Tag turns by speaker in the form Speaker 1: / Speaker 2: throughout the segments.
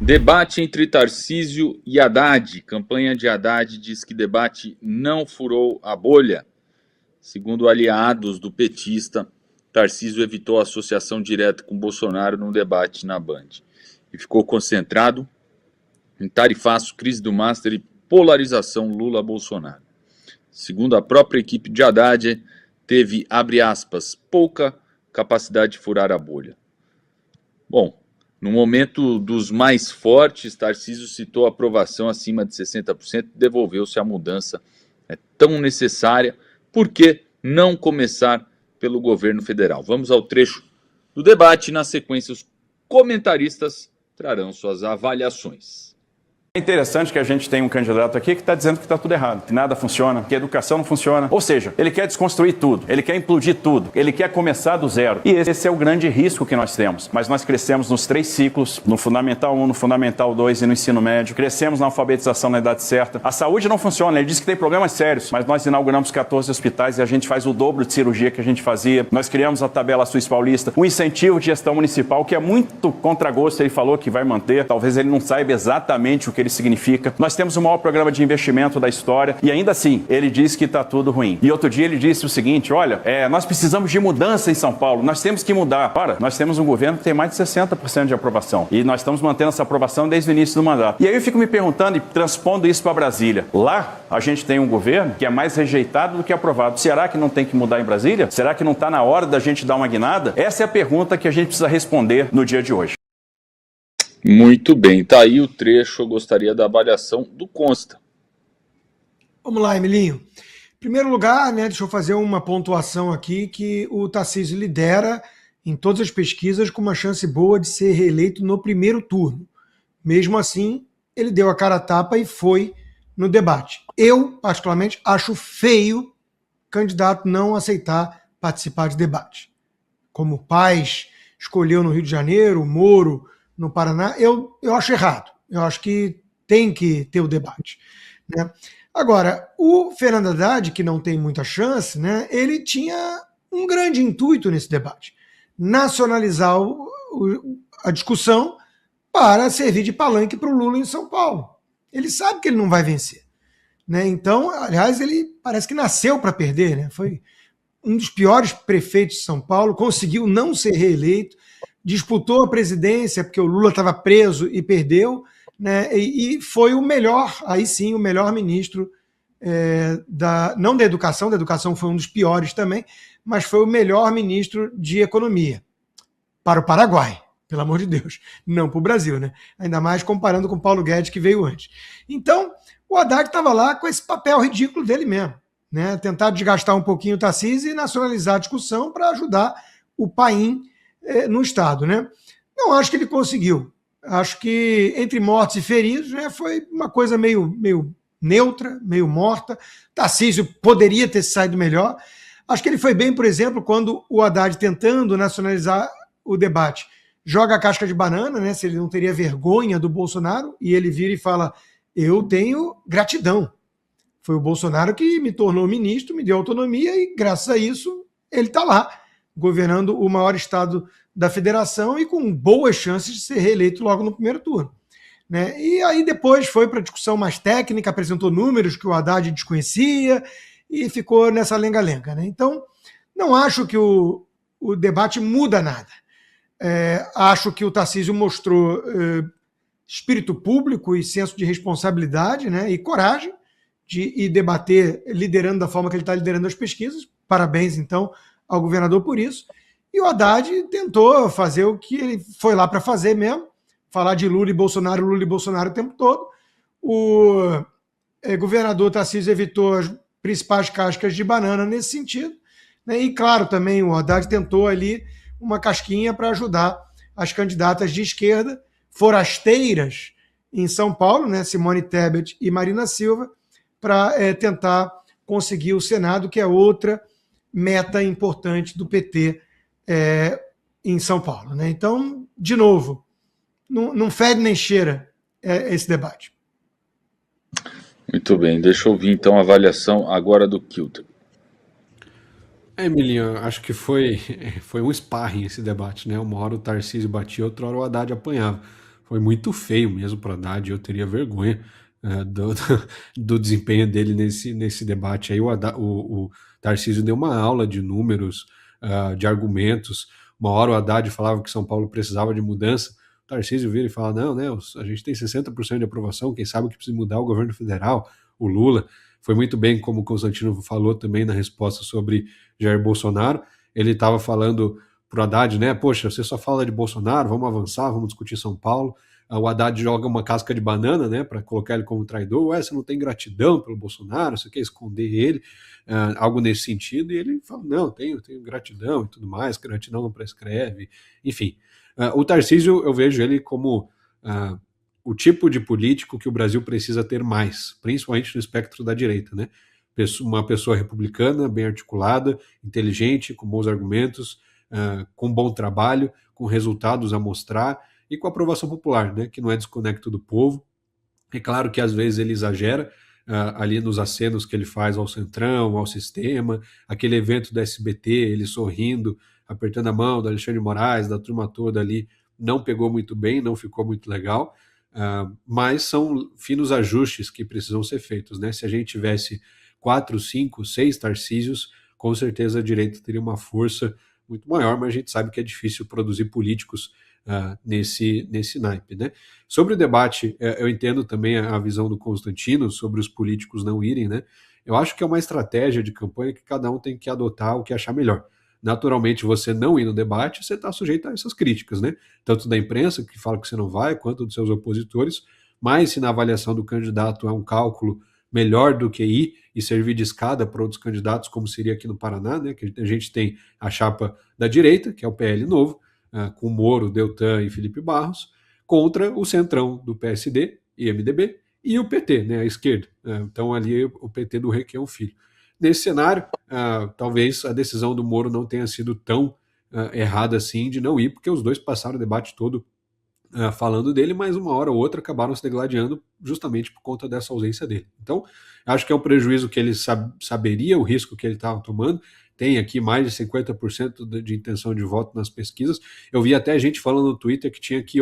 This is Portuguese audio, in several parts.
Speaker 1: Debate entre Tarcísio e Haddad. Campanha de Haddad diz que debate não furou a bolha. Segundo aliados do petista, Tarcísio evitou a associação direta com Bolsonaro num debate na Band e ficou concentrado em tarifaço, crise do Master e polarização Lula-Bolsonaro. Segundo a própria equipe de Haddad, teve, abre aspas, pouca capacidade de furar a bolha. Bom, no momento dos mais fortes, Tarcísio citou a aprovação acima de 60%, devolveu-se a mudança tão necessária. Por que não começar pelo governo federal? Vamos ao trecho do debate. Na sequência, os comentaristas trarão suas avaliações.
Speaker 2: É interessante que a gente tem um candidato aqui que está dizendo que está tudo errado, que nada funciona, que a educação não funciona. Ou seja, ele quer desconstruir tudo, ele quer implodir tudo, ele quer começar do zero. E esse é o grande risco que nós temos. Mas nós crescemos nos 3 ciclos, no Fundamental 1, no Fundamental 2 e no ensino médio. Crescemos na alfabetização na idade certa. A saúde não funciona, ele diz que tem problemas sérios, mas nós inauguramos 14 hospitais e a gente faz o dobro de cirurgia que a gente fazia. Nós criamos a tabela Suíça Paulista, um incentivo de gestão municipal que é muito contra gosto, ele falou que vai manter. Talvez ele não saiba exatamente o que ele significa. Nós temos o maior programa de investimento da história e ainda assim ele diz que está tudo ruim. E outro dia ele disse o seguinte, olha, nós precisamos de mudança em São Paulo, nós temos que mudar. Ora, nós temos um governo que tem mais de 60% de aprovação e nós estamos mantendo essa aprovação desde o início do mandato. E aí eu fico me perguntando e transpondo isso para Brasília. Lá a gente tem um governo que é mais rejeitado do que aprovado. Será que não tem que mudar em Brasília? Será que não está na hora da gente dar uma guinada? Essa é a pergunta que a gente precisa responder no dia de hoje.
Speaker 1: Muito bem, tá aí o trecho. Eu gostaria da avaliação do Consta.
Speaker 3: Vamos lá, Emilinho. Em primeiro lugar, deixa eu fazer uma pontuação aqui que o Tarcísio lidera em todas as pesquisas com uma chance boa de ser reeleito no primeiro turno. Mesmo assim, ele deu a cara a tapa e foi no debate. Eu, particularmente, acho feio candidato não aceitar participar de debate. Como o Paes escolheu no Rio de Janeiro, o Moro no Paraná, eu acho errado. Eu acho que tem que ter o debate, né? Agora, o Fernando Haddad, que não tem muita chance, ele tinha um grande intuito nesse debate: nacionalizar a discussão para servir de palanque para o Lula em São Paulo. Ele sabe que ele não vai vencer, né? Então, aliás, ele parece que nasceu para perder, né? Foi um dos piores prefeitos de São Paulo, conseguiu não ser reeleito, disputou a presidência porque o Lula estava preso e perdeu, né? E foi o melhor, aí sim, o melhor ministro não da educação foi um dos piores também, mas foi o melhor ministro de economia para o Paraguai, pelo amor de Deus, não para o Brasil, né? Ainda mais comparando com o Paulo Guedes, que veio antes. Então, o Haddad estava lá com esse papel ridículo dele mesmo, né? Tentar desgastar um pouquinho o Tarcísio e nacionalizar a discussão para ajudar o país no Estado, né? Não acho que ele conseguiu. Acho que entre mortos e feridos, né, foi uma coisa meio neutra, meio morta. Tarcísio poderia ter saído melhor. Acho que ele foi bem, por exemplo, quando o Haddad, tentando nacionalizar o debate, joga a casca de banana, né, se ele não teria vergonha do Bolsonaro, e ele vira e fala: eu tenho gratidão. Foi o Bolsonaro que me tornou ministro, me deu autonomia e, graças a isso, ele está lá, governando o maior estado da federação e com boas chances de ser reeleito logo no primeiro turno, né? E aí depois foi para a discussão mais técnica, apresentou números que o Haddad desconhecia e ficou nessa lenga-lenga, né? Então, não acho que o debate muda nada. Acho que o Tarcísio mostrou espírito público e senso de responsabilidade, né, e coragem de ir debater liderando da forma que ele está liderando as pesquisas. Parabéns, então, ao governador por isso. E o Haddad tentou fazer o que ele foi lá para fazer mesmo, falar de Lula e Bolsonaro o tempo todo. O governador Tarcísio evitou as principais cascas de banana nesse sentido, né? E, claro, também o Haddad tentou ali uma casquinha para ajudar as candidatas de esquerda, forasteiras em São Paulo, né? Simone Tebet e Marina Silva, para tentar conseguir o Senado, que é outra meta importante do PT em São Paulo, né? Então, de novo, não fede nem cheira esse debate.
Speaker 1: Muito bem, deixa eu ouvir então a avaliação agora do Kilton.
Speaker 4: Emilinho, acho que foi um sparring esse debate, né? Uma hora o Tarcísio batia, outra hora o Haddad apanhava. foi muito feio mesmo para o Haddad. Eu teria vergonha do desempenho dele nesse debate. Aí o Tarcísio deu uma aula de números, de argumentos. Uma hora o Haddad falava que São Paulo precisava de mudança. O Tarcísio vira e fala, não, né, a gente tem 60% de aprovação, quem sabe que precisa mudar o governo federal, o Lula. Foi muito bem, como o Constantino falou também na resposta sobre Jair Bolsonaro. Ele estava falando para o Haddad, né, poxa, você só fala de Bolsonaro, vamos avançar, vamos discutir São Paulo. O Haddad joga uma casca de banana, né, para colocar ele como traidor. Ué, você não tem gratidão pelo Bolsonaro, você quer esconder ele, algo nesse sentido. E ele fala, não, tenho gratidão e tudo mais, gratidão não prescreve, enfim. O Tarcísio, eu vejo ele como o tipo de político que o Brasil precisa ter mais, principalmente no espectro da direita, né? Uma pessoa republicana, bem articulada, inteligente, com bons argumentos, com bom trabalho, com resultados a mostrar e com aprovação popular, né? Que não é desconecto do povo. É claro que às vezes ele exagera ali nos acenos que ele faz ao Centrão, ao sistema, aquele evento da SBT, ele sorrindo, apertando a mão do Alexandre de Moraes, da turma toda ali, não pegou muito bem, não ficou muito legal, mas são finos ajustes que precisam ser feitos, né? Se a gente tivesse 4, 5, 6 Tarcísios, com certeza a direita teria uma força muito maior, mas a gente sabe que é difícil produzir políticos nesse naipe, né? Sobre o debate, eu entendo também a visão do Constantino sobre os políticos não irem, né? Eu acho que é uma estratégia de campanha que cada um tem que adotar o que achar melhor. Naturalmente, você não ir no debate, você está sujeito a essas críticas, né? Tanto da imprensa, que fala que você não vai, quanto dos seus opositores, mas se na avaliação do candidato é um cálculo melhor do que ir e servir de escada para outros candidatos, como seria aqui no Paraná, né? Que a gente tem a chapa da direita, que é o PL Novo, com Moro, Deltan e Felipe Barros, contra o centrão do PSD e MDB e o PT, né, a esquerda. Então ali o PT do Requião Filho. Nesse cenário, talvez a decisão do Moro não tenha sido tão errada assim de não ir, porque os dois passaram o debate todo falando dele, mas uma hora ou outra acabaram se degladiando justamente por conta dessa ausência dele. Então, acho que é um prejuízo que ele saberia o risco que ele estava tomando. Tem aqui mais de 50% de intenção de voto nas pesquisas. Eu vi até gente falando no Twitter que tinha que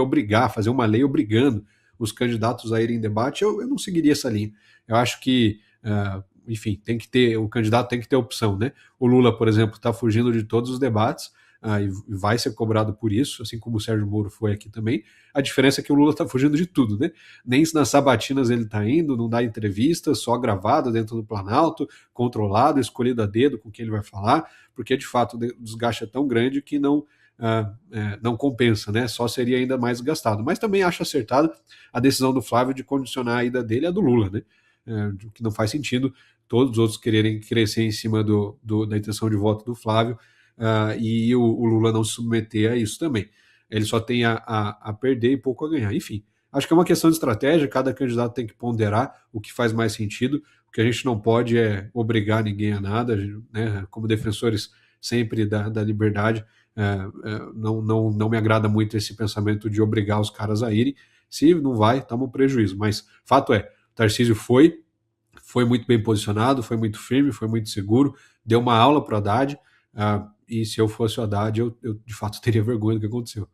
Speaker 4: fazer uma lei obrigando os candidatos a irem em debate. Eu não seguiria essa linha. Eu acho que, enfim, o candidato tem que ter opção, né? O Lula, por exemplo, está fugindo de todos os debates, e vai ser cobrado por isso, assim como o Sérgio Moro foi aqui também. A diferença é que o Lula está fugindo de tudo, né? Nem nas sabatinas ele está indo, não dá entrevista, só gravado dentro do Planalto, controlado, escolhido a dedo com quem ele vai falar, porque de fato o desgaste é tão grande que não compensa, né? Só seria ainda mais gastado. Mas também acho acertada a decisão do Flávio de condicionar a ida dele à do Lula, né? Que não faz sentido todos os outros quererem crescer em cima da intenção de voto do Flávio, e o Lula não se submeter a isso também. Ele só tem a perder e pouco a ganhar. Enfim, acho que é uma questão de estratégia, cada candidato tem que ponderar o que faz mais sentido. O que a gente não pode é obrigar ninguém a nada, né? Como defensores sempre da liberdade, não me agrada muito esse pensamento de obrigar os caras a irem. Se não vai, toma um prejuízo. Mas fato é, o Tarcísio foi muito bem posicionado, foi muito firme, foi muito seguro, deu uma aula para o Haddad, e se eu fosse o Haddad, eu de fato teria vergonha do que aconteceu.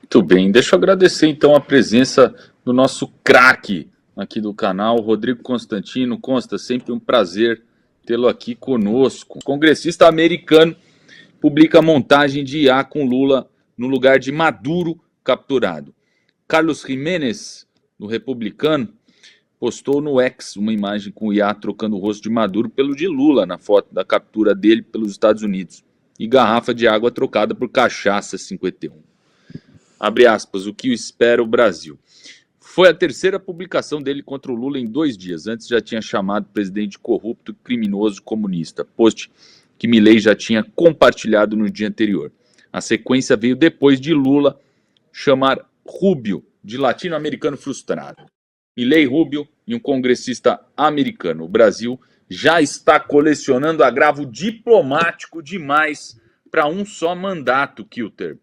Speaker 1: Muito bem, deixa eu agradecer então a presença do nosso craque aqui do canal, Rodrigo Constantino. Consta, sempre um prazer tê-lo aqui conosco. O congressista americano publica montagem de IA com Lula no lugar de Maduro capturado. Carlos Jiménez, do Republicano, postou no X uma imagem com o IA trocando o rosto de Maduro pelo de Lula na foto da captura dele pelos Estados Unidos, e garrafa de água trocada por cachaça 51. Abre aspas, o que espera o Brasil. Foi a terceira publicação dele contra o Lula em 2 dias. Antes já tinha chamado o presidente corrupto e criminoso comunista, post que Milei já tinha compartilhado no dia anterior. A sequência veio depois de Lula chamar Rubio de latino-americano frustrado. Milei, Rubio e um congressista americano. O Brasil já está colecionando agravo diplomático demais para um só mandato, Kilter.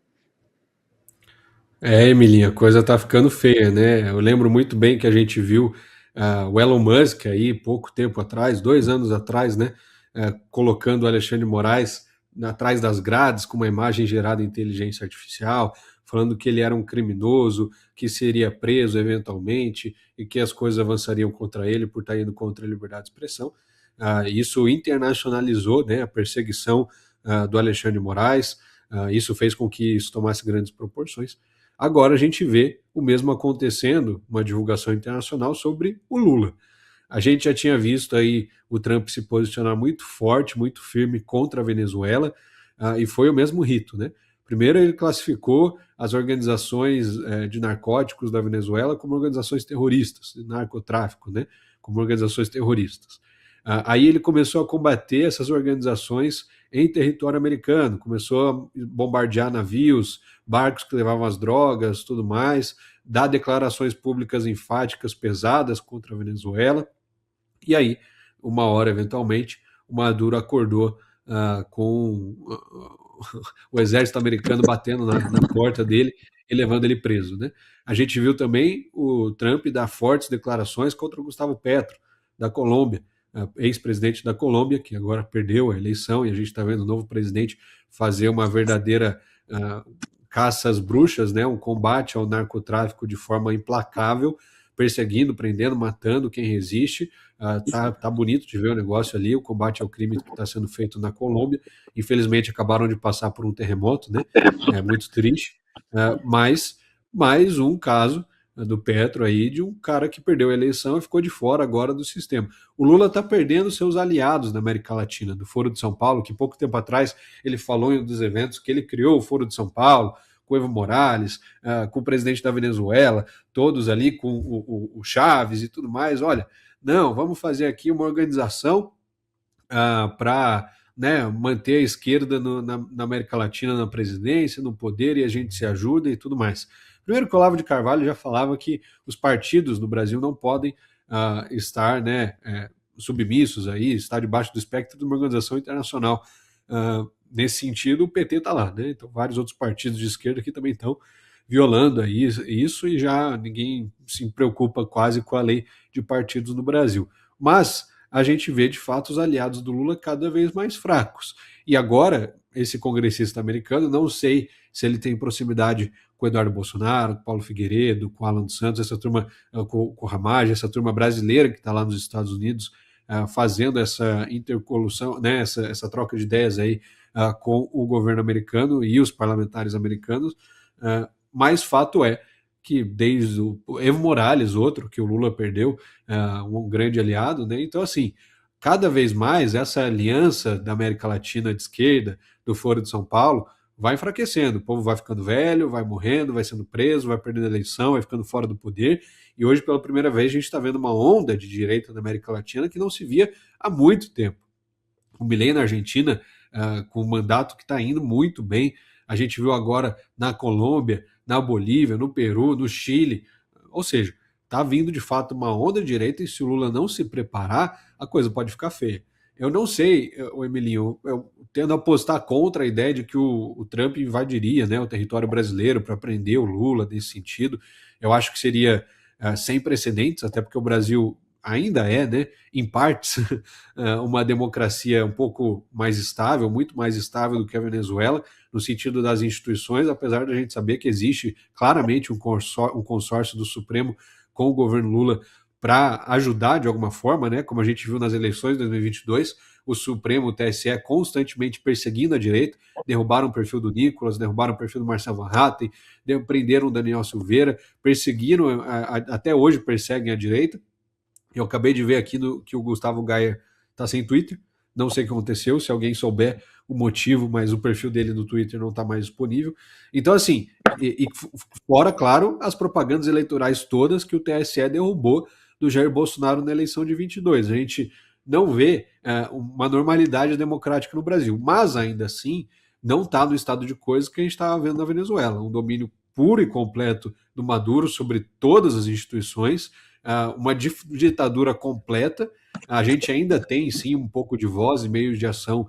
Speaker 4: Emilinha, a coisa tá ficando feia, né? Eu lembro muito bem que a gente viu o Elon Musk aí, pouco tempo atrás, 2 anos atrás, né? Colocando o Alexandre de Moraes atrás das grades com uma imagem gerada em inteligência artificial, falando que ele era um criminoso, que seria preso eventualmente e que as coisas avançariam contra ele por estar indo contra a liberdade de expressão. Isso internacionalizou, né, a perseguição do Alexandre de Moraes, isso fez com que isso tomasse grandes proporções. Agora a gente vê o mesmo acontecendo, uma divulgação internacional sobre o Lula. A gente já tinha visto aí o Trump se posicionar muito forte, muito firme contra a Venezuela, e foi o mesmo rito, né? Primeiro ele classificou as organizações de narcóticos da Venezuela como organizações terroristas, de narcotráfico, né? Como organizações terroristas. Aí ele começou a combater essas organizações em território americano, começou a bombardear navios, barcos que levavam as drogas, tudo mais, dar declarações públicas enfáticas, pesadas contra a Venezuela. E aí, uma hora, eventualmente, o Maduro acordou com o exército americano batendo na porta dele e levando ele preso, né? A gente viu também o Trump dar fortes declarações contra o Gustavo Petro, da Colômbia, ex-presidente da Colômbia, que agora perdeu a eleição, e a gente está vendo o novo presidente fazer uma verdadeira caça às bruxas, né? Um combate ao narcotráfico de forma implacável, perseguindo, prendendo, matando quem resiste. Tá bonito de ver o negócio ali, o combate ao crime que está sendo feito na Colômbia. Infelizmente acabaram de passar por um terremoto, né? É muito triste, mas mais um caso do Petro aí, de um cara que perdeu a eleição e ficou de fora agora do sistema. O Lula está perdendo seus aliados na América Latina, do Foro de São Paulo, que pouco tempo atrás ele falou em um dos eventos que ele criou o Foro de São Paulo, com o Evo Morales, com o presidente da Venezuela, todos ali com o Chaves e tudo mais. Olha, não, vamos fazer aqui uma organização para, né, manter a esquerda na América Latina na presidência, no poder, e a gente se ajuda e tudo mais. Primeiro que o Olavo de Carvalho já falava que os partidos no Brasil não podem estar, né, submissos aí, estar debaixo do espectro de uma organização internacional. Nesse sentido, o PT está lá, né? Então vários outros partidos de esquerda que também estão violando aí isso, e já ninguém se preocupa quase com a lei de partidos no Brasil. Mas a gente vê, de fato, os aliados do Lula cada vez mais fracos. E agora, esse congressista americano, não sei se ele tem proximidade com o Eduardo Bolsonaro, com o Paulo Figueiredo, com o Alan dos Santos, essa turma, com o Ramage, essa turma brasileira que está lá nos Estados Unidos, fazendo essa intercolução, né, essa troca de ideias aí com o governo americano e os parlamentares americanos, mas fato é que desde o Evo Morales, outro que o Lula perdeu, um grande aliado, né? Então, assim, cada vez mais essa aliança da América Latina de esquerda, do Foro de São Paulo, vai enfraquecendo. O povo vai ficando velho, vai morrendo, vai sendo preso, vai perdendo a eleição, vai ficando fora do poder. E hoje, pela primeira vez, a gente está vendo uma onda de direita na América Latina que não se via há muito tempo. O Milei na Argentina, com um mandato que está indo muito bem. A gente viu agora na Colômbia, na Bolívia, no Peru, no Chile. Ou seja, está vindo de fato uma onda de direita, e se o Lula não se preparar, a coisa pode ficar feia. Eu não sei, o Emilinho, eu tendo a apostar contra a ideia de que o Trump invadiria, né, o território brasileiro para prender o Lula nesse sentido. Eu acho que seria sem precedentes, até porque o Brasil ainda é, né, em partes, uma democracia um pouco mais estável, muito mais estável do que a Venezuela, no sentido das instituições, apesar da gente saber que existe claramente um consórcio do Supremo com o governo Lula para ajudar de alguma forma, né, como a gente viu nas eleições de 2022, o Supremo, o TSE, constantemente perseguindo a direita, derrubaram o perfil do Nicolas, derrubaram o perfil do Marcelo Van Hatten, prenderam o Daniel Silveira, perseguiram, até hoje perseguem a direita. Eu acabei de ver aqui que o Gustavo Gaia está sem Twitter, não sei o que aconteceu, se alguém souber o motivo, mas o perfil dele no Twitter não está mais disponível. Então, assim, e fora, claro, as propagandas eleitorais todas que o TSE derrubou do Jair Bolsonaro na eleição de 22. A gente não vê uma normalidade democrática no Brasil, mas ainda assim não está no estado de coisas que a gente estava vendo na Venezuela, um domínio puro e completo do Maduro sobre todas as instituições, uma ditadura completa. A gente ainda tem, sim, um pouco de voz e meios de ação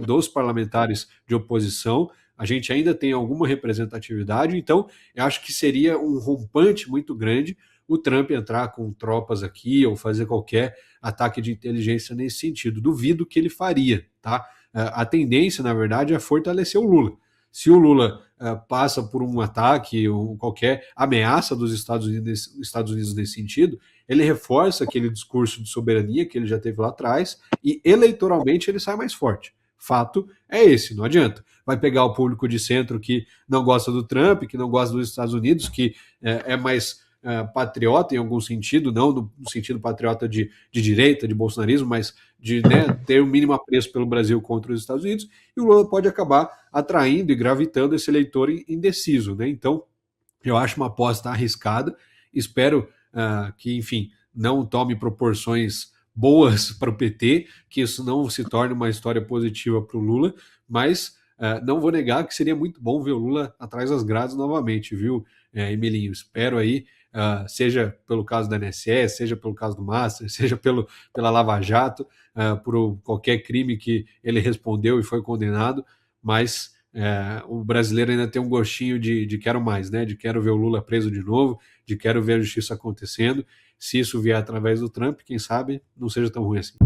Speaker 4: dos parlamentares de oposição, a gente ainda tem alguma representatividade, então eu acho que seria um rompante muito grande o Trump entrar com tropas aqui ou fazer qualquer ataque de inteligência nesse sentido. Duvido que ele faria, tá? A tendência, na verdade, é fortalecer o Lula. Se o Lula passa por um ataque ou qualquer ameaça dos Estados Unidos nesse sentido, ele reforça aquele discurso de soberania que ele já teve lá atrás e eleitoralmente ele sai mais forte. Fato é esse, não adianta. Vai pegar o público de centro que não gosta do Trump, que não gosta dos Estados Unidos, que é mais patriota em algum sentido, não no sentido patriota de direita, de bolsonarismo, mas de ter o mínimo apreço pelo Brasil contra os Estados Unidos, e o Lula pode acabar atraindo e gravitando esse eleitor indeciso, né? Então, eu acho uma aposta arriscada, espero que, enfim, não tome proporções boas para o PT, que isso não se torne uma história positiva para o Lula, mas não vou negar que seria muito bom ver o Lula atrás das grades novamente, viu, Emilinho? Espero aí, seja pelo caso da INSS, seja pelo caso do Master, seja pela Lava Jato, por qualquer crime que ele respondeu e foi condenado, mas o brasileiro ainda tem um gostinho de quero mais, né? De quero ver o Lula preso de novo, de quero ver a justiça acontecendo. Se isso vier através do Trump, quem sabe não seja tão ruim assim.